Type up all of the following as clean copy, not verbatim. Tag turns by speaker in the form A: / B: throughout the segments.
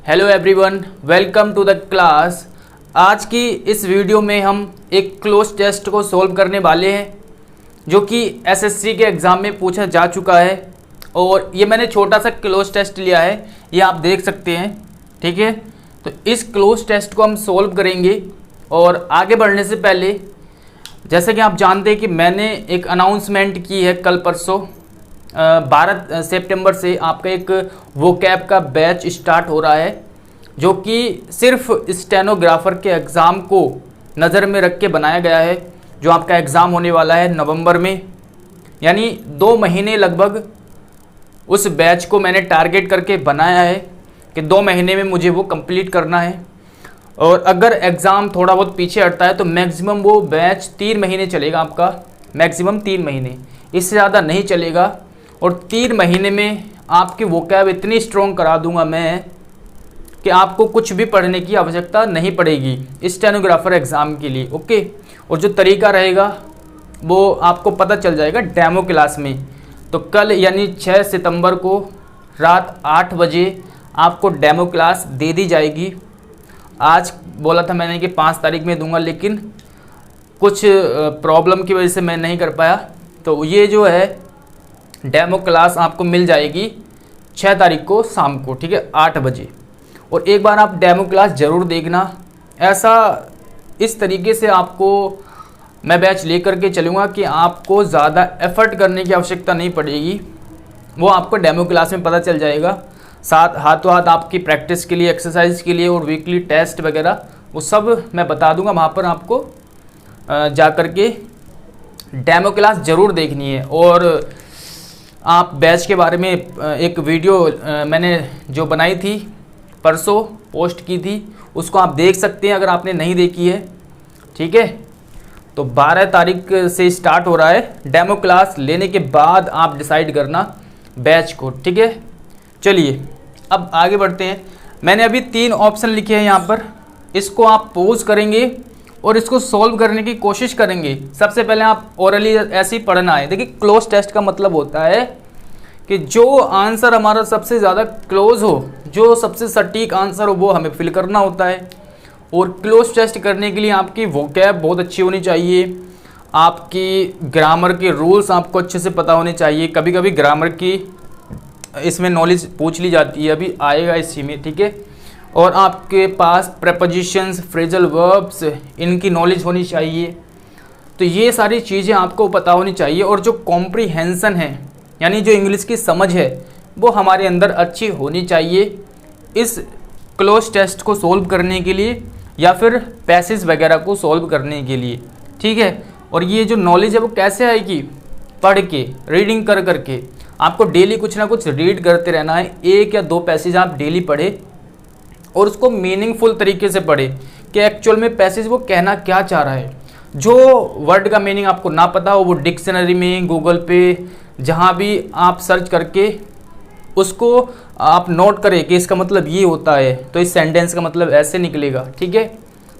A: Hello everyone, welcome to the class. आज की इस वीडियो में हम एक क्लोज टेस्ट को सॉल्व करने वाले हैं जो कि एसएससी के एग्ज़ाम में पूछा जा चुका है। और ये मैंने छोटा सा क्लोज टेस्ट लिया है, ये आप देख सकते हैं। ठीक है, तो इस क्लोज टेस्ट को हम सॉल्व करेंगे। और आगे बढ़ने से पहले जैसे कि आप जानते हैं कि मैंने एक अनाउंसमेंट की है कल परसों 12 सितंबर से आपका एक वोकैब का बैच स्टार्ट हो रहा है जो कि सिर्फ स्टेनोग्राफर के एग्ज़ाम को नज़र में रख के बनाया गया है। जो आपका एग्ज़ाम होने वाला है नवंबर में, यानी 2 महीने लगभग उस बैच को मैंने टारगेट करके बनाया है कि 2 महीने में मुझे वो कंप्लीट करना है। और अगर एग्ज़ाम थोड़ा बहुत पीछे हटता है तो मैक्सिमम वो बैच 3 महीने चलेगा आपका, मैक्सिमम 3 महीने, इससे ज़्यादा नहीं चलेगा। और 3 महीने में आपकी वोकैब इतनी स्ट्रॉन्ग करा दूंगा मैं कि आपको कुछ भी पढ़ने की आवश्यकता नहीं पड़ेगी स्टेनोग्राफर एग्ज़ाम के लिए। ओके, और जो तरीका रहेगा वो आपको पता चल जाएगा डेमो क्लास में। तो कल यानी 6 सितंबर को रात 8 बजे आपको डेमो क्लास दे दी जाएगी। आज बोला था मैंने कि 5 तारीख में दूंगा, लेकिन कुछ प्रॉब्लम की वजह से मैं नहीं कर पाया। तो ये जो है डेमो क्लास आपको मिल जाएगी 6 तारीख को शाम को, ठीक है, 8 बजे। और एक बार आप डेमो क्लास ज़रूर देखना। ऐसा इस तरीके से आपको मैं बैच लेकर के चलूँगा कि आपको ज़्यादा एफर्ट करने की आवश्यकता नहीं पड़ेगी, वो आपको डेमो क्लास में पता चल जाएगा। साथ हाथों हाथ आपकी प्रैक्टिस के लिए, एक्सरसाइज के लिए और वीकली टेस्ट वगैरह वो सब मैं बता दूंगा। वहाँ पर आपको जा कर के डेमो क्लास ज़रूर देखनी है। और आप बैच के बारे में एक वीडियो मैंने जो बनाई थी परसों पोस्ट की थी, उसको आप देख सकते हैं अगर आपने नहीं देखी है। ठीक है, तो 12 तारीख से स्टार्ट हो रहा है डेमो क्लास। लेने के बाद आप डिसाइड करना बैच को। ठीक है, चलिए अब आगे बढ़ते हैं। मैंने अभी 3 ऑप्शन लिखे हैं यहाँ पर, इसको आप पोज करेंगे और इसको सॉल्व करने की कोशिश करेंगे। सबसे पहले आप ओरली ऐसे ही पढ़ना है। देखिए, क्लोज टेस्ट का मतलब होता है कि जो आंसर हमारा सबसे ज़्यादा क्लोज हो, जो सबसे सटीक आंसर हो, वो हमें फिल करना होता है। और क्लोज टेस्ट करने के लिए आपकी वोकैब बहुत अच्छी होनी चाहिए, आपकी ग्रामर के रूल्स आपको अच्छे से पता होने चाहिए। कभी कभी ग्रामर की इसमें नॉलेज पूछ ली जाती है, अभी आएगा इसी में। ठीक है, और आपके पास प्रेपोजिशंस, फ्रेजल वर्ब्स, इनकी नॉलेज होनी चाहिए। तो ये सारी चीज़ें आपको पता होनी चाहिए। और जो कॉम्प्रीहेंसन है, यानी जो इंग्लिश की समझ है, वो हमारे अंदर अच्छी होनी चाहिए इस क्लोज टेस्ट को सॉल्व करने के लिए या फिर पैसेज वगैरह को सॉल्व करने के लिए। ठीक है, और ये जो नॉलेज है वो कैसे आएगी? पढ़ के, रीडिंग कर करके। आपको डेली कुछ ना कुछ रीड करते रहना है। 1 या 2 पैसेज आप डेली पढ़े और उसको मीनिंगफुल तरीके से पढ़े कि एक्चुअल में पैसेज वो कहना क्या चाह रहा है। जो वर्ड का मीनिंग आपको ना पता हो, वो डिक्शनरी में, गूगल पे, जहाँ भी आप सर्च करके उसको आप नोट करें कि इसका मतलब ये होता है, तो इस सेंटेंस का मतलब ऐसे निकलेगा। ठीक है,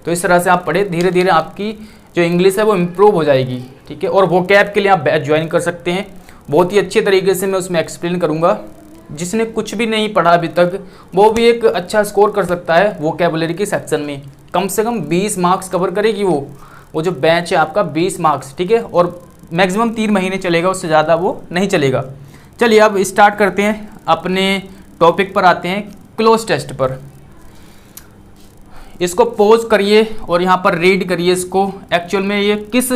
A: तो इस तरह से आप पढ़े, धीरे धीरे आपकी जो इंग्लिश है वो इम्प्रूव हो जाएगी। ठीक है, और वोकैब के लिए आप बैच ज्वाइन कर सकते हैं। बहुत ही अच्छे तरीके से मैं उसमें एक्सप्लेन करूँगा। जिसने कुछ भी नहीं पढ़ा अभी तक, वो भी एक अच्छा स्कोर कर सकता है वोकैबुलरी के सेक्शन में। कम से कम 20 मार्क्स कवर करेगी वो जो बैच है आपका 20 मार्क्स। ठीक है, और मैक्सिमम 3 महीने चलेगा, उससे ज़्यादा वो नहीं चलेगा। चलिए अब स्टार्ट करते हैं, अपने टॉपिक पर आते हैं, क्लोज टेस्ट पर। इसको पॉज करिए और यहाँ पर रीड करिए इसको। एक्चुअल में ये किस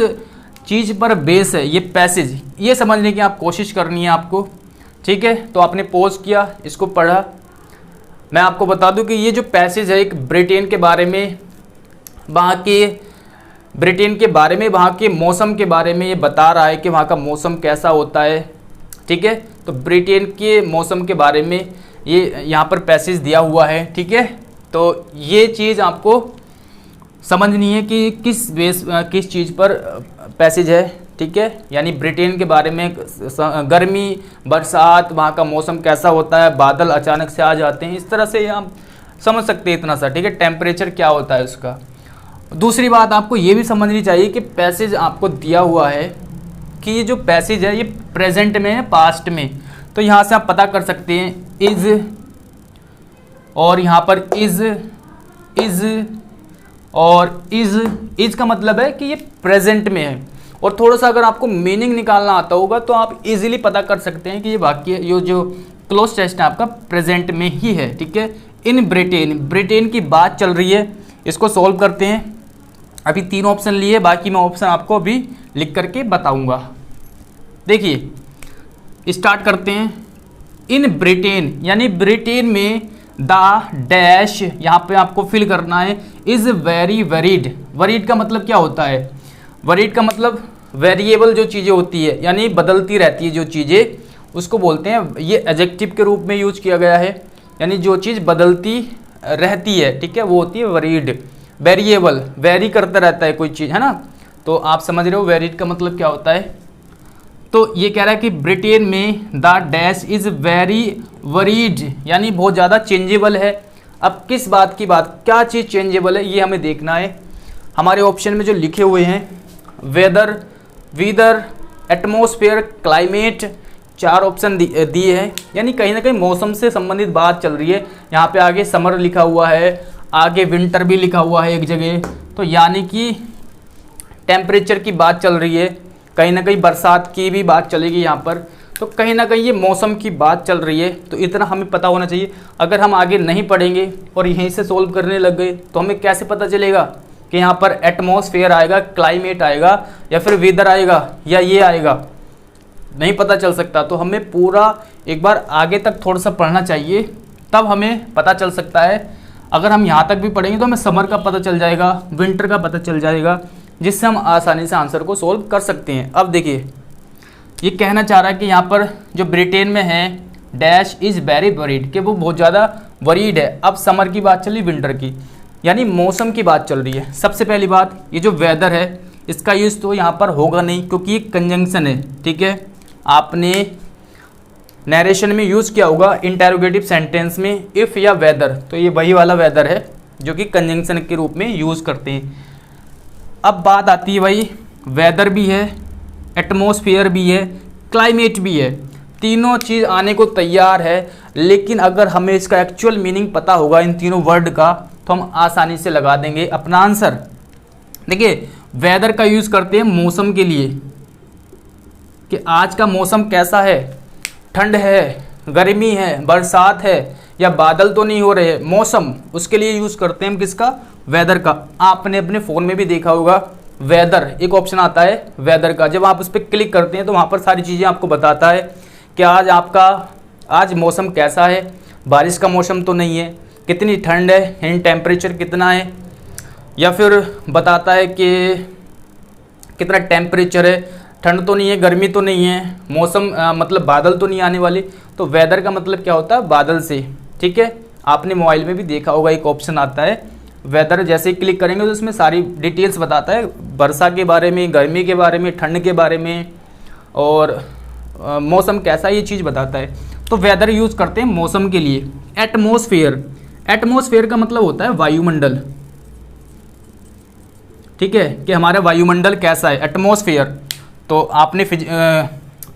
A: चीज़ पर बेस है, ये पैसेज, ये समझने की आप कोशिश करनी है आपको। ठीक है, तो आपने पॉज किया, इसको पढ़ा। मैं आपको बता दूं कि ये जो पैसेज है एक ब्रिटेन के बारे में, वहाँ के मौसम के बारे में ये बता रहा है कि वहाँ का मौसम कैसा होता है। ठीक है, तो ब्रिटेन के मौसम के बारे में ये यहाँ पर पैसेज दिया हुआ है। ठीक है, तो ये चीज़ आपको समझनी है कि किस चीज़ पर पैसेज है। ठीक है, यानी ब्रिटेन के बारे में, गर्मी, बरसात, वहाँ का मौसम कैसा होता है, बादल अचानक से आ जाते हैं, इस तरह से आप समझ सकते हैं इतना सा। ठीक है, टेम्परेचर क्या होता है उसका। दूसरी बात आपको ये भी समझनी चाहिए कि पैसेज आपको दिया हुआ है कि ये जो पैसेज है ये प्रेजेंट में है, पास्ट में। तो यहाँ से आप पता कर सकते हैं इज़ और यहाँ पर इज और इज का मतलब है कि ये प्रेजेंट में है। और थोड़ा सा अगर आपको मीनिंग निकालना आता होगा तो आप इजीली पता कर सकते हैं कि ये वाक्य, ये जो क्लोज टेस्ट है आपका प्रेजेंट में ही है, ठीक है। इन ब्रिटेन, ब्रिटेन की बात चल रही है, इसको सॉल्व करते हैं। अभी 3 ऑप्शन लिए, बाकी मैं ऑप्शन आपको अभी लिख करके बताऊंगा। देखिए स्टार्ट करते हैं। इन ब्रिटेन यानी ब्रिटेन में द डैश, यहाँ पे आपको फिल करना है, इज वेरी वेरीड। वरीड का मतलब क्या होता है? वरीड का मतलब वेरिएबल जो चीज़ें होती है, यानी बदलती रहती है जो चीज़ें, उसको बोलते हैं। ये एडजेक्टिव के रूप में यूज किया गया है, यानी जो चीज़ बदलती रहती है, ठीक है, वो होती है वरीड। वेरिएबल, वेरी करता रहता है कोई चीज़, है ना। तो आप समझ रहे हो वेरीड का मतलब क्या होता है। तो ये कह रहा है कि ब्रिटेन में the dash is very worried, यानी बहुत ज़्यादा चेंजेबल है। अब किस बात की बात, क्या चीज़ चेंजेबल है, ये हमें देखना है। हमारे ऑप्शन में जो लिखे हुए हैं, weather, weather, atmosphere, climate, 4 option दिए हैं, यानी कहीं ना कहीं मौसम से संबंधित बात चल रही है। यहाँ पे आगे समर लिखा हुआ है, आगे विंटर भी लिखा हुआ है एक जगह, तो यानी कि टेम्परेचर की बात चल रही है, कहीं ना कहीं बरसात की भी बात चलेगी यहाँ पर। तो कहीं ना कहीं ये मौसम की बात चल रही है, तो इतना हमें पता होना चाहिए। अगर हम आगे नहीं पढ़ेंगे और यहीं से सोल्व करने लग गए तो हमें कैसे पता चलेगा कि यहाँ पर एटमॉस्फेयर आएगा, क्लाइमेट आएगा, या फिर वेदर आएगा, या ये आएगा, नहीं पता चल सकता। तो हमें पूरा एक बार आगे तक थोड़ा सा पढ़ना चाहिए, तब हमें पता चल सकता है। अगर हम यहाँ तक भी पढ़ेंगे तो हमें समर का पता चल जाएगा, विंटर का पता चल जाएगा, जिससे हम आसानी से आंसर को सोल्व कर सकते हैं। अब देखिए ये कहना चाह रहा है कि यहाँ पर जो ब्रिटेन में है डैश इज़ वेरी वरीड, कि वो बहुत ज़्यादा वरीड है। अब समर की बात चली, विंटर की, यानी मौसम की बात चल रही है। सबसे पहली बात, ये जो वेदर है इसका यूज़ तो यहाँ पर होगा नहीं, क्योंकि ये कंजंक्शन है, ठीक है। आपने नरेशन में यूज़ किया होगा इंटेरोगेटिव सेंटेंस में इफ़ या वेदर, तो ये वही वाला वेदर है जो कि कंजंक्शन के रूप में यूज़ करते हैं। अब बात आती है भाई, वेदर भी है, एटमॉस्फेयर भी है, क्लाइमेट भी है, तीनों चीज़ आने को तैयार है। लेकिन अगर हमें इसका एक्चुअल मीनिंग पता होगा इन तीनों वर्ड का, तो हम आसानी से लगा देंगे अपना आंसर। देखिए वेदर का यूज़ करते हैं मौसम के लिए, कि आज का मौसम कैसा है, ठंड है, गर्मी है, बरसात है, या बादल तो नहीं हो रहे, मौसम, उसके लिए यूज़ करते हैं हम किसका, वेदर का। आपने अपने फ़ोन में भी देखा होगा वेदर, एक ऑप्शन आता है वेदर का, जब आप उस पर क्लिक करते हैं तो वहाँ पर सारी चीज़ें आपको बताता है कि आज आपका आज मौसम कैसा है, बारिश का मौसम तो नहीं है, कितनी ठंड है, इन टेम्परेचर कितना है, या फिर बताता है कि कितना टेम्परेचर है, ठंड तो नहीं है, गर्मी तो नहीं है, मौसम मतलब बादल तो नहीं आने वाले। तो वेदर का मतलब क्या होता है, बादल से, ठीक है। आपने मोबाइल में भी देखा होगा एक ऑप्शन आता है वेदर, जैसे ही क्लिक करेंगे तो उसमें सारी डिटेल्स बताता है, वर्षा के बारे में, गर्मी के बारे में, ठंड के बारे में, और मौसम कैसा, ये चीज़ बताता है। तो वेदर यूज़ करते हैं मौसम के लिए। एटमॉस्फेयर, एटमॉस्फेयर का मतलब होता है वायुमंडल, ठीक है, कि हमारा वायुमंडल कैसा है, एटमॉस्फेयर। तो आपने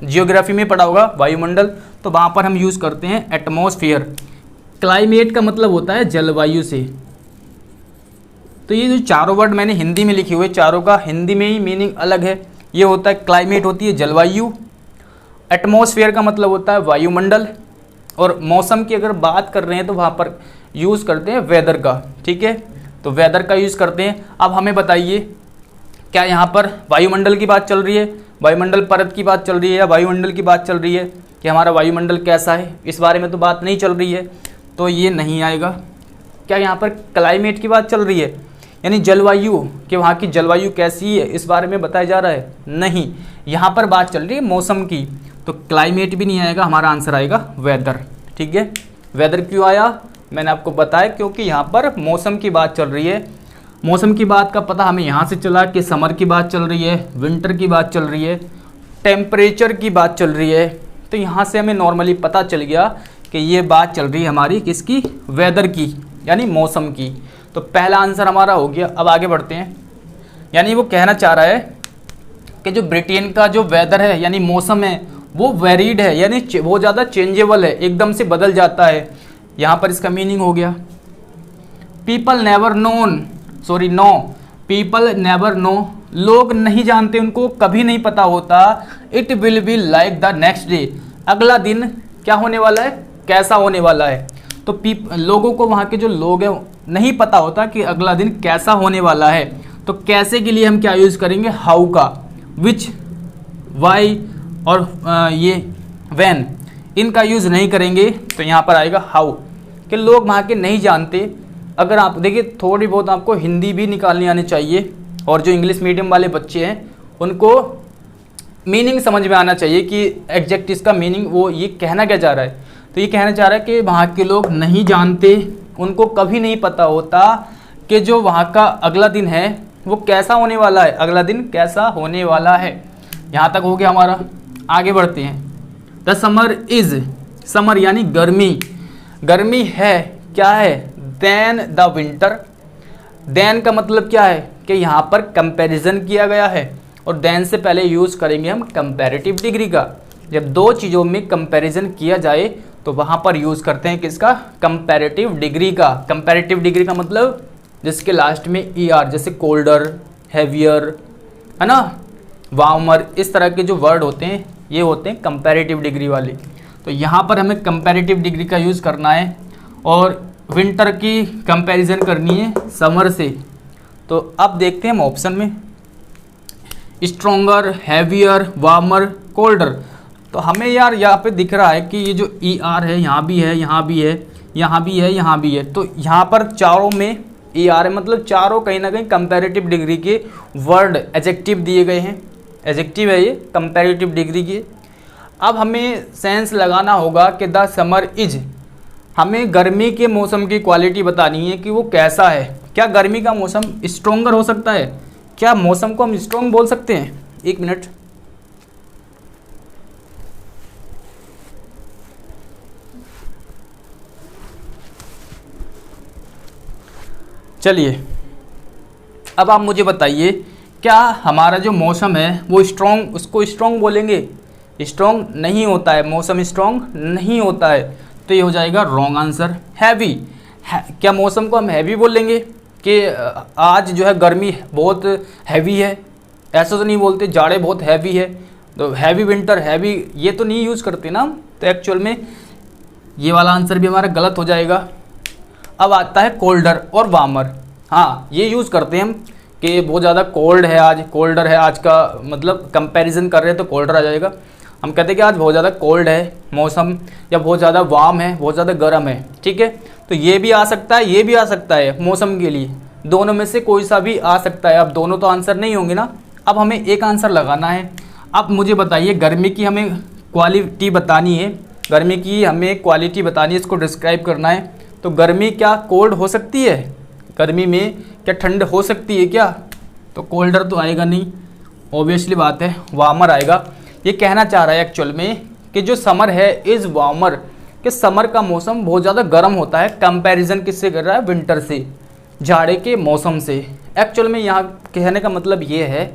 A: जियोग्राफी में पढ़ा होगा वायुमंडल, तो वहाँ पर हम यूज़ करते हैं एटमॉस्फेयर। क्लाइमेट का मतलब होता है जलवायु से। तो ये जो चारों वर्ड मैंने हिंदी में लिखे हुए, चारों का हिंदी में ही मीनिंग अलग है। ये होता है क्लाइमेट होती है जलवायु, एटमॉस्फेयर का मतलब होता है वायुमंडल, और मौसम की अगर बात कर रहे हैं तो वहाँ पर यूज़ करते हैं वेदर का, ठीक है। तो वेदर का यूज़ करते हैं। अब हमें बताइए, क्या यहाँ पर वायुमंडल की बात चल रही है, वायुमंडल परत की बात चल रही है, या वायुमंडल की बात चल रही है कि हमारा वायुमंडल कैसा है, इस बारे में तो बात नहीं चल रही है, तो ये नहीं आएगा। क्या यहाँ पर क्लाइमेट की बात चल रही है, यानी जलवायु, कि वहाँ की जलवायु कैसी है, इस बारे में बताया जा रहा है, नहीं। यहाँ पर बात चल रही है मौसम की, तो क्लाइमेट भी नहीं आएगा, हमारा आंसर आएगा वेदर, ठीक है। वेदर क्यों आया, मैंने आपको बताया, क्योंकि यहाँ पर मौसम की बात चल रही है। मौसम की बात का पता हमें यहाँ से चला कि समर की बात चल रही है, विंटर की बात चल रही है, टेम्परेचर की बात चल रही है। तो यहाँ से हमें नॉर्मली पता चल गया कि ये बात चल रही है हमारी किसकी, वेदर की, यानी मौसम की। तो पहला आंसर हमारा हो गया। अब आगे बढ़ते हैं। यानी वो कहना चाह रहा है कि जो ब्रिटेन का जो वेदर है यानी मौसम है वो वेरीड है, यानी वो ज़्यादा चेंजेबल है, एकदम से बदल जाता है। यहाँ पर इसका मीनिंग हो गया people never know, people never know, लोग नहीं जानते, उनको कभी नहीं पता होता। It will be like the next day, अगला दिन क्या होने वाला है, कैसा होने वाला है। तो लोगों को, वहाँ के जो लोग हैं, नहीं पता होता कि अगला दिन कैसा होने वाला है। तो कैसे के लिए हम क्या यूज़ करेंगे, हाउ का, विच, वाई और ये व्हेन, इनका यूज़ नहीं करेंगे। तो यहाँ पर आएगा हाउ, कि लोग वहाँ के नहीं जानते। अगर आप देखिए थोड़ी बहुत आपको हिंदी भी निकालनी आनी चाहिए, और जो इंग्लिश मीडियम वाले बच्चे हैं उनको मीनिंग समझ में आना चाहिए कि एग्जैक्ट इसका मीनिंग वो ये कहना क्या चाह रहा है। तो ये कहना चाह रहा है कि वहाँ के लोग नहीं जानते, उनको कभी नहीं पता होता कि जो वहाँ का अगला दिन है वो कैसा होने वाला है, अगला दिन कैसा होने वाला है। यहाँ तक हो गया हमारा। आगे बढ़ते हैं। द समर इज़, समर यानी गर्मी, गर्मी है, क्या है, देन द विंटर। देन का मतलब क्या है कि यहाँ पर कंपैरिजन किया गया है, और देन से पहले यूज़ करेंगे हम कंपैरेटिव डिग्री का। जब दो चीज़ों में कंपैरिजन किया जाए तो वहाँ पर यूज़ करते हैं किसका, कंपैरेटिव डिग्री का। कंपैरेटिव डिग्री का मतलब जिसके लास्ट में ER, जैसे कोल्डर, हैवियर, है ना, वार्मर, इस तरह के जो वर्ड होते हैं ये होते हैं कंपैरेटिव डिग्री वाले। तो यहाँ पर हमें कंपैरेटिव डिग्री का यूज़ करना है, और विंटर की कंपैरिजन करनी है समर से। तो अब देखते हैं हम ऑप्शन में, स्ट्रोंगर, हैवियर, वार्मर, कोल्डर। तो हमें यार यहाँ पे दिख रहा है कि ये जो ER है यहाँ भी है, यहाँ भी है, यहाँ भी है, यहाँ भी है। तो यहाँ पर चारों में ER है, मतलब चारों कहीं ना कहीं कंपैरेटिव डिग्री के वर्ड, एडजेक्टिव दिए गए हैं। एडजेक्टिव है ये कंपैरेटिव डिग्री के। अब हमें सेंस लगाना होगा कि द समर इज, हमें गर्मी के मौसम की क्वालिटी बतानी है कि वो कैसा है। क्या गर्मी का मौसम स्ट्रोंगर हो सकता है, क्या मौसम को हम स्ट्रोंग बोल सकते हैं। एक मिनट, चलिए अब आप मुझे बताइए, क्या हमारा जो मौसम है वो स्ट्रोंग, उसको स्ट्रोंग बोलेंगे। स्ट्रोंग नहीं होता है, मौसम स्ट्रोंग नहीं होता है। तो ये हो जाएगा रॉन्ग आंसर। हैवी, क्या मौसम को हम हैवी बोलेंगे कि आज जो है गर्मी बहुत हैवी है, ऐसा तो नहीं बोलते। जाड़े बहुत हैवी है तो हैवी विंटर, हैवी, ये तो नहीं यूज़ करते ना। तो एक्चुअल में ये वाला आंसर भी हमारा गलत हो जाएगा। अब आता है कोल्डर और वार्मर। हाँ, ये यूज़ करते हैं हम कि बहुत ज़्यादा कोल्ड है आज, कोल्डर है आज का, मतलब कंपैरिजन कर रहे हैं तो कोल्डर आ जाएगा। हम कहते हैं कि आज बहुत ज़्यादा कोल्ड है मौसम, या बहुत ज़्यादा वार्म है, बहुत ज़्यादा गर्म है, ठीक है। तो ये भी आ सकता है, ये भी आ सकता है मौसम के लिए, दोनों में से कोई सा भी आ सकता है। अब दोनों तो आंसर नहीं होंगे ना, अब हमें एक आंसर लगाना है। अब मुझे बताइए, गर्मी की हमें क्वालिटी बतानी है, गर्मी की हमें क्वालिटी बतानी है, इसको डिस्क्राइब करना है। तो गर्मी क्या कोल्ड हो सकती है, गर्मी में क्या ठंड हो सकती है क्या। तो कोल्डर तो आएगा नहीं, ऑब्वियसली बात है, वार्मर आएगा। ये कहना चाह रहा है एक्चुअल में कि जो समर है इज़ वार्मर, कि समर का मौसम बहुत ज़्यादा गर्म होता है। कंपैरिजन किससे कर रहा है, विंटर से, जाड़े के मौसम से। एक्चुअल में यहाँ कहने का मतलब ये है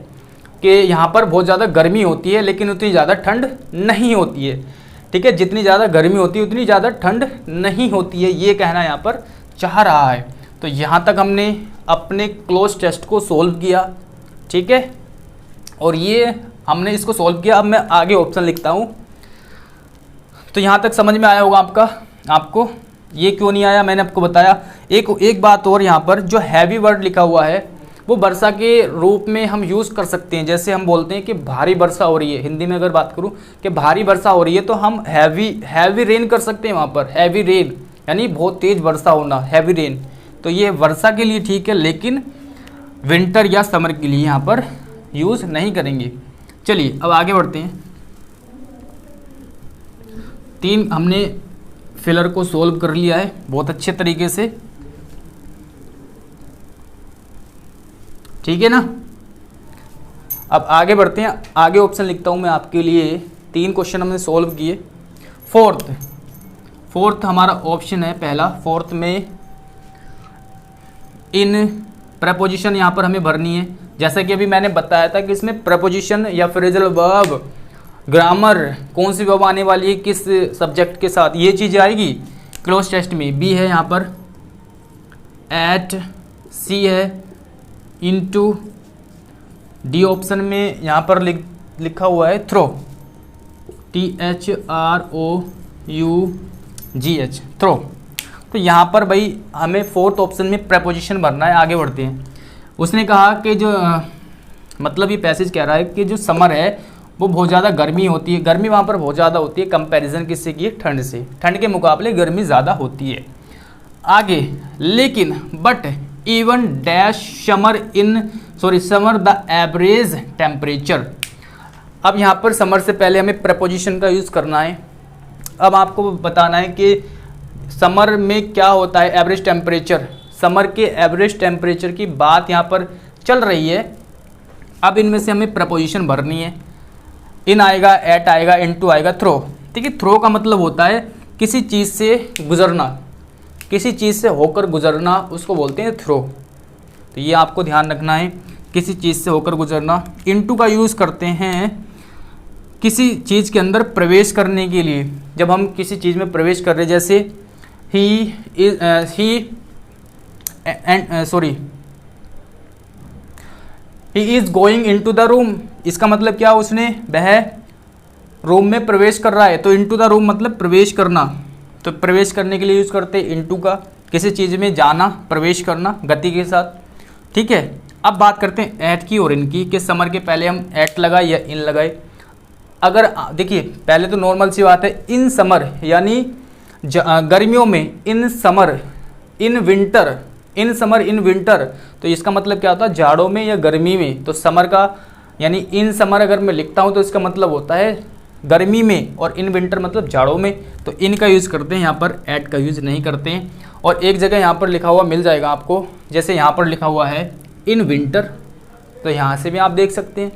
A: कि यहाँ पर बहुत ज़्यादा गर्मी होती है लेकिन उतनी ज़्यादा ठंड नहीं होती है, ठीक है। जितनी ज़्यादा गर्मी होती है उतनी ज़्यादा ठंड नहीं होती है, ये कहना यहाँ पर चाह रहा है। तो यहाँ तक हमने अपने क्लोज टेस्ट को सोल्व किया, ठीक है, और ये हमने इसको सोल्व किया। अब मैं आगे ऑप्शन लिखता हूँ। तो यहाँ तक समझ में आया होगा आपको ये क्यों नहीं आया, मैंने आपको बताया। एक बात और, यहाँ पर जो हैवी वर्ड लिखा हुआ है वो वर्षा के रूप में हम यूज़ कर सकते हैं। जैसे हम बोलते हैं कि भारी वर्षा हो रही है, हिंदी में अगर बात करूँ कि भारी वर्षा हो रही है, तो हम हैवी रेन कर सकते हैं। वहाँ पर हैवी रेन यानी बहुत तेज़ वर्षा होना, हैवी रेन। तो ये वर्षा के लिए ठीक है, लेकिन विंटर या समर के लिए यहाँ पर यूज़ नहीं करेंगे। चलिए अब आगे बढ़ते हैं। 3 हमने फिलर को सोल्व कर लिया है बहुत अच्छे तरीके से, ठीक है ना। अब आगे बढ़ते हैं, आगे ऑप्शन लिखता हूँ मैं आपके लिए। 3 क्वेश्चन हमने सोल्व किए। फोर्थ हमारा ऑप्शन है पहला। फोर्थ में इन प्रपोजिशन यहाँ पर हमें भरनी है। जैसा कि अभी मैंने बताया था कि इसमें प्रपोजिशन या फ्रेजल वर्ब, ग्रामर, कौन सी वर्ब आने वाली है किस सब्जेक्ट के साथ, ये चीज़ आएगी। क्लोज टेस्ट में बी है यहाँ पर, एट, सी है, इनटू, डी ऑप्शन में यहाँ पर लिखा हुआ है थ्रो, THROUGH, थ्रो। तो यहाँ पर भाई हमें फोर्थ ऑप्शन में प्रेपोजिशन भरना है। आगे बढ़ते हैं। उसने कहा कि जो मतलब ये पैसेज कह रहा है कि जो समर है वो बहुत ज़्यादा गर्मी होती है, गर्मी वहाँ पर बहुत ज़्यादा होती है, कंपैरिजन किससे की है, ठंड से, ठंड के मुकाबले गर्मी ज़्यादा होती है। आगे, लेकिन but even dash summer the average temperature. अब यहाँ पर समर से पहले हमें प्रपोजिशन का यूज़ करना है। अब आपको बताना है कि समर में क्या होता है, एवरेज टेम्परेचर, समर के एवरेज टेम्परेचर की बात यहाँ पर चल रही है। अब इनमें से हमें प्रपोजिशन भरनी है। इन आएगा, एट आएगा, इनटू आएगा, थ्रो। ठीक है, थ्रो का मतलब होता है किसी चीज़ से गुजरना, किसी चीज़ से होकर गुजरना, उसको बोलते हैं थ्रो। तो ये आपको ध्यान रखना है, किसी चीज़ से होकर गुजरना। इनटू का यूज़ करते हैं किसी चीज़ के अंदर प्रवेश करने के लिए। जब हम किसी चीज़ में प्रवेश कर रहे, जैसे he is going into the room, इसका मतलब क्या, उसने वह रूम में प्रवेश कर रहा है। तो इनटू द रूम मतलब प्रवेश करना, तो प्रवेश करने के लिए यूज़ करते हैं इनटू का, किसी चीज़ में जाना, प्रवेश करना गति के साथ। ठीक है, अब बात करते हैं एट की और इन की, कि समर के पहले हम एट लगाए या इन लगाए। अगर देखिए, पहले तो नॉर्मल सी बात है, इन समर यानी गर्मियों में, in summer, in winter, in summer in winter, तो इसका मतलब क्या होता है, जाड़ों में या गर्मी में। तो समर का यानी इन समर अगर मैं लिखता हूँ तो इसका मतलब होता है गर्मी में, और इन विंटर मतलब जाड़ों में। तो इन का यूज़ करते हैं, यहाँ पर एट का यूज़ नहीं करते हैं। और एक जगह यहाँ पर लिखा हुआ मिल जाएगा आपको, जैसे यहाँ पर लिखा हुआ है इन विंटर, तो यहाँ से भी आप देख सकते हैं।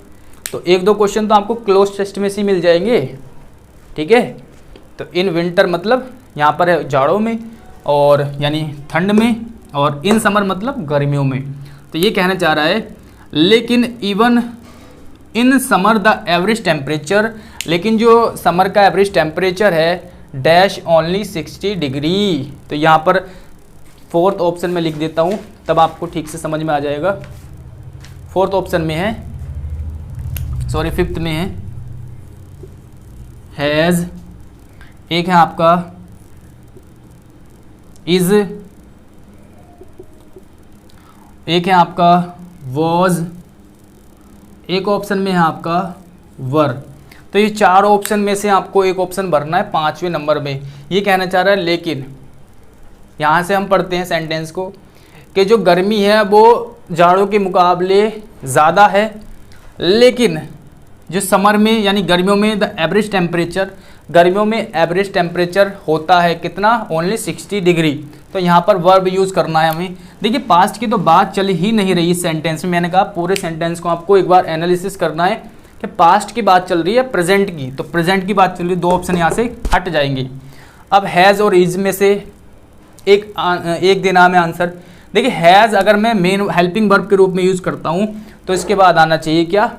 A: तो एक दो क्वेश्चन तो आपको क्लोज टेस्ट में से मिल जाएंगे। ठीक है, तो इन विंटर मतलब यहाँ पर है जाड़ों में, और यानी ठंड में, और इन समर मतलब गर्मियों में। तो ये कहना चाह रहा है, लेकिन even in summer the average temperature, लेकिन जो समर का एवरेज टेम्परेचर है डैश ओनली 60 डिग्री। तो यहाँ पर फोर्थ ऑप्शन में लिख देता हूँ, तब आपको ठीक से समझ में आ जाएगा। फोर्थ ऑप्शन में है, सॉरी फिफ्थ में है हैज़, एक है आपका इज, एक है आपका वॉज, एक ऑप्शन में है आपका वर। तो ये चार ऑप्शन में से आपको एक ऑप्शन भरना है 5वें नंबर में। ये कहना चाह रहा है, लेकिन यहाँ से हम पढ़ते हैं सेंटेंस को कि जो गर्मी है वो जाड़ों के मुकाबले ज़्यादा है, लेकिन जो समर में यानी गर्मियों में द एवरेज टेम्परेचर, गर्मियों में एवरेज टेम्परेचर होता है कितना, ओनली 60 डिग्री। तो यहाँ पर वर्ब यूज़ करना है हमें। देखिए, पास्ट की तो बात चल ही नहीं रही इस सेंटेंस में। मैंने कहा पूरे सेंटेंस को आपको एक बार एनालिसिस करना है कि पास्ट की बात चल रही है प्रेजेंट की, तो प्रेजेंट की बात चल रही है, दो ऑप्शन यहाँ से हट जाएंगे। अब हैज़ और इज में से एक देना हमें आंसर। देखिए, हैज़ अगर मैं मेन हेल्पिंग वर्ब के रूप में यूज़ करता हूँ तो इसके बाद आना चाहिए क्या,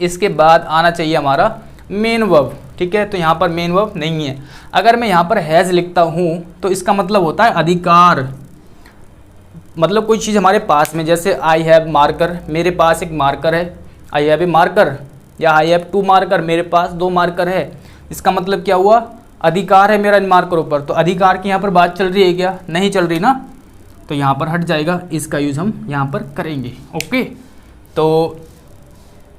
A: इसके बाद आना चाहिए हमारा मेन वर्ब। ठीक है, तो यहाँ पर मेन वर्ब नहीं है। अगर मैं यहाँ पर हैज़ लिखता हूँ तो इसका मतलब होता है अधिकार, मतलब कोई चीज़ हमारे पास में, जैसे आई हैव मार्कर, मेरे पास एक मार्कर है, आई हैव ए मार्कर, या आई हैव 2 मार्कर, मेरे पास 2 मार्कर है। इसका मतलब क्या हुआ, अधिकार है मेरा इन मार्करों पर। तो अधिकार की यहाँ पर बात चल रही है क्या, नहीं चल रही ना, तो यहाँ पर हट जाएगा, इसका यूज़ हम यहाँ पर करेंगे। ओके, तो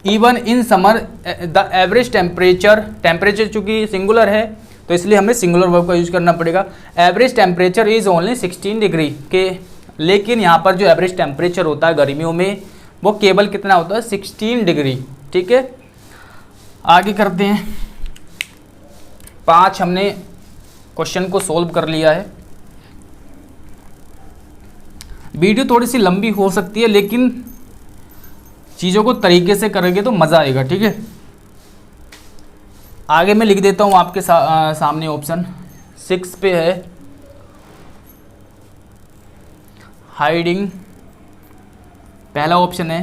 A: even in summer the average temperature, temperature चूँकि सिंगुलर है तो इसलिए हमें सिंगुलर वर्ब का यूज़ करना पड़ेगा। Average temperature is only 16 degree के, लेकिन यहाँ पर जो एवरेज टेम्परेचर होता है गर्मियों में वो केवल कितना होता है, 16 डिग्री। ठीक है, आगे करते हैं। 5 हमने क्वेश्चन को सोल्व कर लिया है। वीडियो थोड़ी सी लंबी हो सकती है, लेकिन चीज़ों को तरीके से करेंगे तो मज़ा आएगा। ठीक है, आगे मैं लिख देता हूँ आपके सामने ऑप्शन 6 पे है हाइडिंग, पहला ऑप्शन है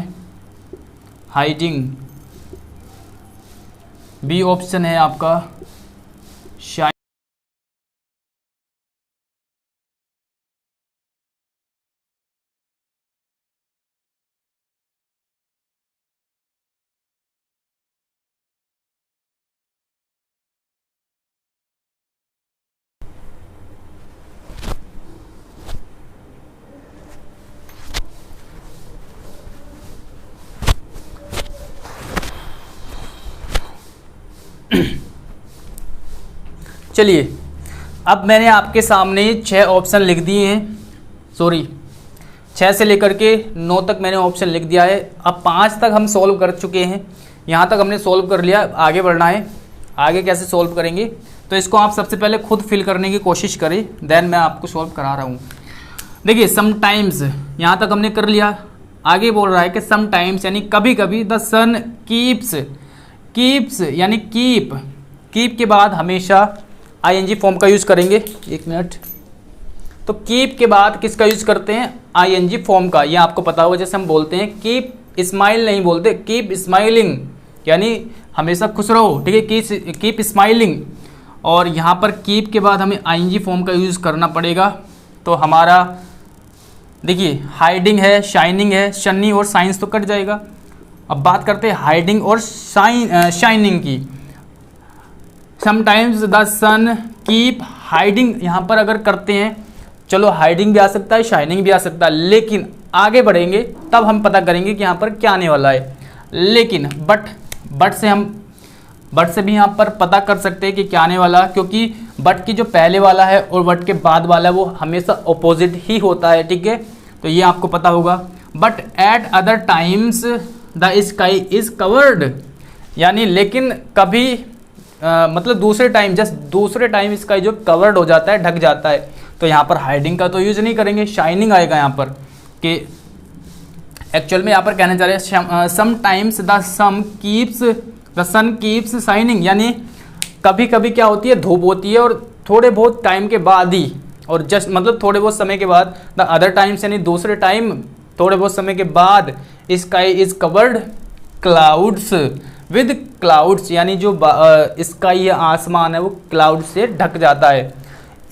A: हाइडिंग, बी ऑप्शन है आपका शाइन। चलिए अब मैंने आपके सामने 6 ऑप्शन लिख दिए हैं, सॉरी 6 से लेकर के 9 तक मैंने ऑप्शन लिख दिया है। अब 5 तक हम सॉल्व कर चुके हैं, यहाँ तक हमने सॉल्व कर लिया, आगे बढ़ना है। आगे कैसे सॉल्व करेंगे, तो इसको आप सबसे पहले खुद फिल करने की कोशिश करें, देन मैं आपको सॉल्व करा रहा हूँ। देखिए समटाइम्स यहाँ तक हमने कर लिया, आगे बोल रहा है कि समटाइम्स यानी कभी कभी द सन कीप्स यानी कीप के बाद हमेशा आईएनजी फॉर्म का यूज़ करेंगे। एक मिनट, तो कीप के बाद किसका यूज़ करते हैं, आईएनजी फॉर्म का। ये आपको पता होगा, जैसे हम बोलते हैं कीप स्माइल नहीं बोलते, कीप स्माइलिंग यानी हमेशा खुश रहो, ठीक है, कीप स्माइलिंग। और यहाँ पर कीप के बाद हमें आईएनजी फॉर्म का यूज़ करना पड़ेगा। तो हमारा देखिए हाइडिंग है, शाइनिंग है, शनी और साइंस तो कट जाएगा। अब बात करते हैं हाइडिंग और शाइनिंग की। Sometimes the sun keep hiding, यहाँ पर अगर करते हैं, चलो हाइडिंग भी आ सकता है, शाइनिंग भी आ सकता है, लेकिन आगे बढ़ेंगे तब हम पता करेंगे कि यहाँ पर क्या आने वाला है। लेकिन बट से भी यहाँ पर पता कर सकते हैं कि क्या आने वाला, क्योंकि बट की जो पहले वाला है और बट के बाद वाला है वो हमेशा अपोजिट ही होता है, ठीक है, तो ये आपको पता होगा। But at other times the sky is covered, यानी लेकिन कभी मतलब दूसरे टाइम स्काई जो कवर्ड हो जाता है, ढक जाता है, तो यहाँ पर हाइडिंग का तो यूज नहीं करेंगे, शाइनिंग आएगा यहाँ पर। कि एक्चुअल में यहाँ पर कहना चाह रहे हैं sometimes the sun keeps shining, यानी कभी कभी क्या होती है, धूप होती है और थोड़े बहुत टाइम के बाद ही, और जस्ट मतलब थोड़े बहुत समय के बाद, द अदर टाइम्स यानी दूसरे टाइम थोड़े बहुत समय के बाद, sky is covered clouds with clouds, यानी जो स्काई है, आसमान है, वो क्लाउड से ढक जाता है।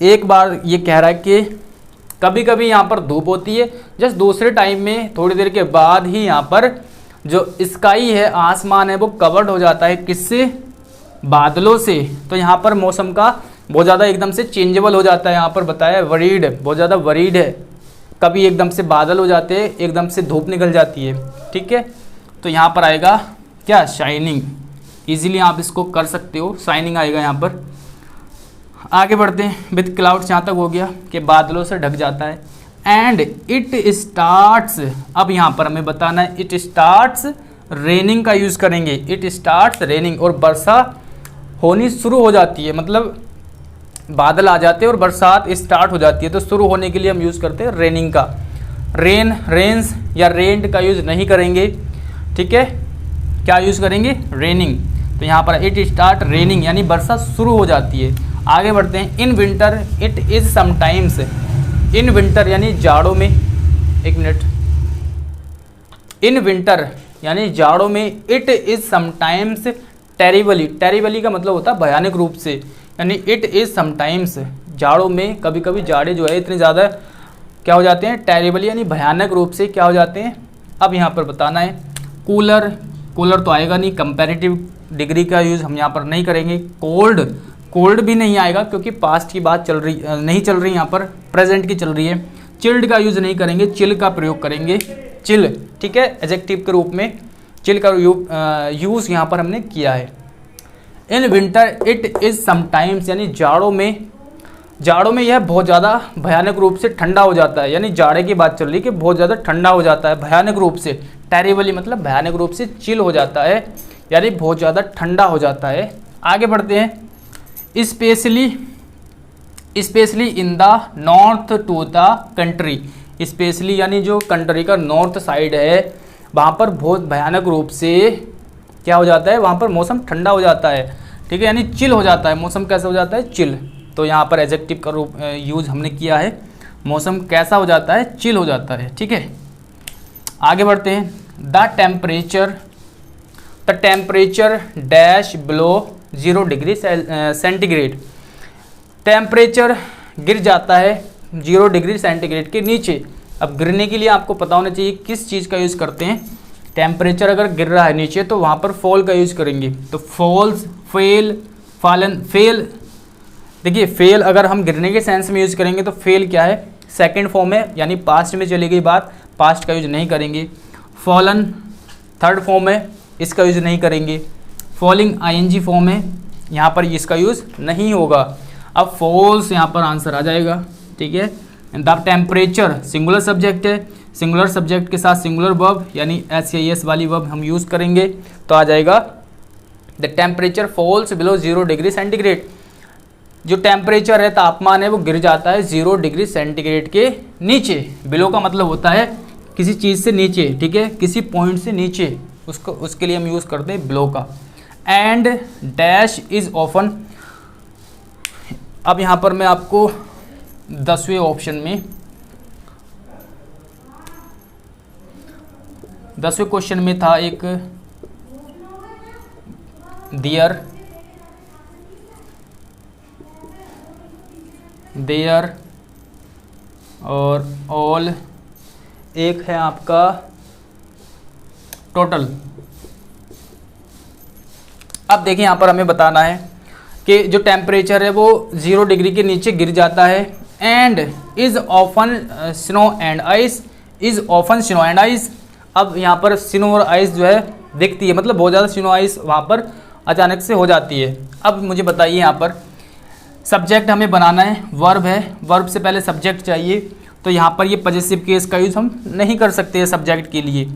A: एक बार ये कह रहा है कि कभी कभी यहाँ पर धूप होती है, जस्ट दूसरे टाइम में थोड़ी देर के बाद ही यहाँ पर जो स्काई है, आसमान है, वो कवर्ड हो जाता है, किससे, बादलों से। तो यहाँ पर मौसम का बहुत ज़्यादा एकदम से चेंजेबल हो जाता है, यहाँ पर बताया वरीड, बहुत ज़्यादा वरीड है, कभी एकदम से बादल हो जाते हैं, एकदम से धूप निकल जाती है, ठीक है। तो यहाँ पर आएगा क्या, शाइनिंग। इजीली आप इसको कर सकते हो, शाइनिंग आएगा यहाँ पर। आगे बढ़ते हैं, विद क्लाउड्स यहाँ तक हो गया कि बादलों से ढक जाता है। एंड इट स्टार्ट्स, अब यहाँ पर हमें बताना है इट स्टार्ट्स रेनिंग का यूज़ करेंगे। इट स्टार्ट्स रेनिंग, और वर्षा होनी शुरू हो जाती है, मतलब बादल आ जाते हैं और बरसात स्टार्ट हो जाती है, तो शुरू होने के लिए हम यूज़ करते हैं रेनिंग का। रेन्स या रेंट का यूज़ नहीं करेंगे, ठीक है, क्या यूज़ करेंगे, रेनिंग। तो यहाँ पर इट स्टार्ट रेनिंग यानी वर्षा शुरू हो जाती है। आगे बढ़ते हैं, in winter it is sometimes, in winter यानी जाड़ों में, एक मिनट, इन विंटर यानी जाड़ों में, इट इज़ समटाइम्स टेरिबली का मतलब होता है भयानक रूप से, यानी इट इज़ समटाइम्स, जाड़ों में कभी कभी जाड़े जो है इतने ज़्यादा क्या हो जाते हैं, टेरिबली यानी भयानक रूप से क्या हो जाते हैं। अब यहाँ पर बताना है कूलर तो आएगा नहीं, कंपैरेटिव डिग्री का यूज़ हम यहाँ पर नहीं करेंगे। कोल्ड भी नहीं आएगा, क्योंकि पास्ट की बात नहीं चल रही, यहाँ पर प्रेजेंट की चल रही है। चिल्ड का यूज़ नहीं करेंगे, चिल का प्रयोग करेंगे, चिल, ठीक है, एडजेक्टिव के रूप में चिल का यूज़ यहाँ पर हमने किया है। In winter it is sometimes यानी जाड़ों में यह बहुत ज़्यादा भयानक रूप से ठंडा हो जाता है, यानी जाड़े की बात चल रही है कि बहुत ज़्यादा ठंडा हो जाता है भयानक रूप से। टेरिबली मतलब भयानक रूप से, चिल हो जाता है यानी बहुत ज़्यादा ठंडा हो जाता है। आगे बढ़ते हैं, specially in the north to the country, specially यानी जो कंट्री का नॉर्थ साइड है वहाँ पर बहुत भयानक रूप से क्या हो जाता है, वहाँ पर मौसम ठंडा हो जाता है, ठीक है, यानी चिल हो जाता है। मौसम कैसा हो जाता है, चिल। तो यहाँ पर एडजेक्टिव का रूप यूज़ हमने किया है, मौसम कैसा हो जाता है, चिल हो जाता है, ठीक है। आगे बढ़ते हैं, the temperature dash below 0 degree centigrade, temperature गिर जाता है 0 डिग्री सेंटीग्रेड के नीचे। अब गिरने के लिए आपको पता होना चाहिए किस चीज़ का यूज़ करते हैं। टेम्परेचर अगर गिर रहा है नीचे तो वहाँ पर फॉल का यूज़ करेंगे, तो फॉल्स, फेल, फॉलन, फेल। देखिए फेल अगर हम गिरने के सेंस में यूज़ करेंगे तो फेल क्या है, सेकंड फॉर्म है, यानी पास्ट में चली गई बात, पास्ट का यूज़ नहीं करेंगे। फॉलन थर्ड फॉर्म है, इसका यूज़ नहीं करेंगे। फॉलिंग आईएनजी फॉर्म है, यहाँ पर इसका यूज़ नहीं होगा। अब फॉल्स यहाँ पर आंसर आ जाएगा, ठीक है। द टेम्परेचर सिंगुलर सब्जेक्ट है, सिंगुलर सब्जेक्ट के साथ सिंगुलर वर्ब यानी SAS वाली वर्ब हम यूज़ करेंगे, तो आ जाएगा the temperature falls below 0 degree centigrade. जो टेम्परेचर है, तापमान है, वो गिर जाता है 0 डिग्री सेंटीग्रेड के नीचे। बिलो का मतलब होता है किसी चीज़ से नीचे, ठीक है, किसी पॉइंट से नीचे, उसको उसके लिए हम यूज़ करते हैं बिलो का। एंड डैश इज ऑफन, अब यहाँ पर मैं आपको 10वें ऑप्शन में 10वें क्वेश्चन में था एक देयर और ऑल, एक है आपका टोटल। अब देखिए यहाँ पर हमें बताना है कि जो टेम्परेचर है वो 0 डिग्री के नीचे गिर जाता है। And is often snow and ice, is often snow and ice. अब यहाँ पर स्नो और आइस जो है दिखती है, मतलब बहुत ज़्यादा स्नो आइस वहाँ पर अचानक से हो जाती है। अब मुझे बताइए यहाँ पर सब्जेक्ट हमें बनाना है, वर्ब है, वर्ब से पहले सब्जेक्ट चाहिए, तो यहाँ पर ये पॉजेसिव केस का यूज़ हम नहीं कर सकते हैं सब्जेक्ट के लिए,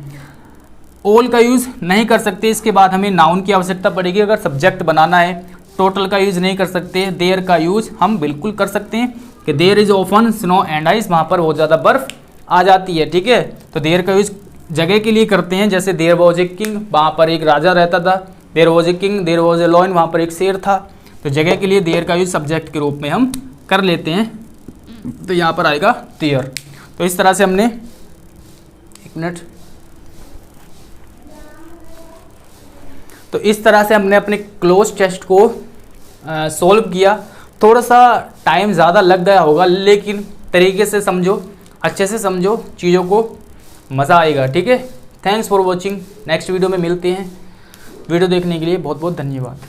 A: ऑल का यूज़ नहीं कर सकते। इसके बाद हमें नाउन की आवश्यकता पड़ेगी अगर सब्जेक्ट बनाना है। टोटल का यूज़ नहीं कर सकते, देयर का यूज़ हम बिल्कुल कर सकते हैं कि there is often snow and ice, वहाँ पर बहुत ज़्यादा बर्फ़ आ जाती है, ठीक है। तो देयर का यूज़ जगह के लिए करते हैं, जैसे देयर वॉज ए किंग, वहाँ पर एक राजा रहता था, there was a king, there was a lion, वहाँ पर एक शेर था। तो जगह के लिए देयर का यूज़ सब्जेक्ट के रूप में हम कर लेते हैं, तो यहाँ पर आएगा देयर। तो इस तरह से हमने, एक मिनट, तो इस तरह से हमने अपने क्लोज टेस्ट को सॉल्व किया। थोड़ा सा टाइम ज़्यादा लग गया होगा, लेकिन तरीके से समझो, अच्छे से समझो चीज़ों को, मज़ा आएगा, ठीक है। Thanks for watching, next video में मिलते हैं। वीडियो देखने के लिए बहुत बहुत धन्यवाद।